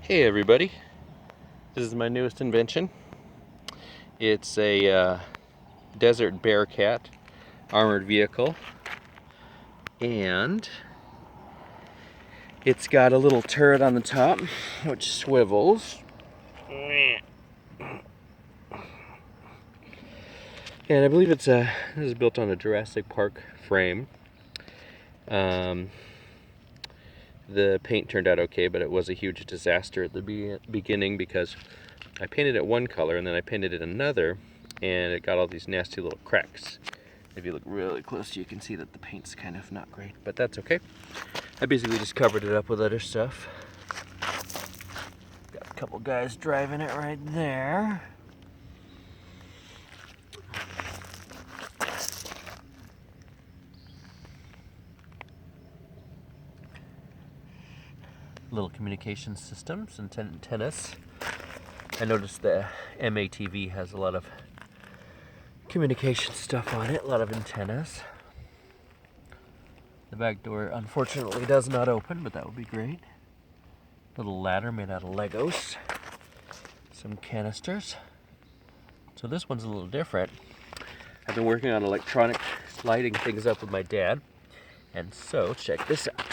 Hey everybody, this is my newest invention. It's a Desert Bearcat armored vehicle, and it's got a little turret on the top which swivels. And I believe this is built on a Jurassic Park frame. The paint turned out okay, but it was a huge disaster at the beginning because I painted it one color and then I painted it another, and it got all these nasty little cracks. If you look really close, you can see that the paint's kind of not great, but that's okay. I basically just covered it up with other stuff. Got a couple guys driving it right there. Little communication systems and antennas. I noticed the MATV has a lot of communication stuff on it, a lot of antennas. The back door unfortunately does not open, but that would be great. Little ladder made out of Legos. Some canisters. So this one's a little different. I've been working on electronic lighting things up with my dad. And so, check this out.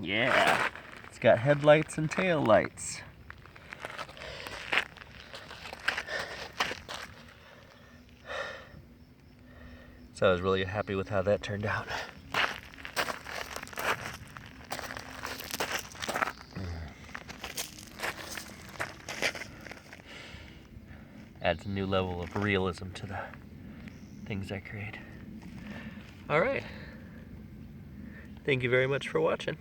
Yeah, it's got headlights and tail lights. So I was really happy with how that turned out. Adds a new level of realism to the things I create. All right. Thank you very much for watching.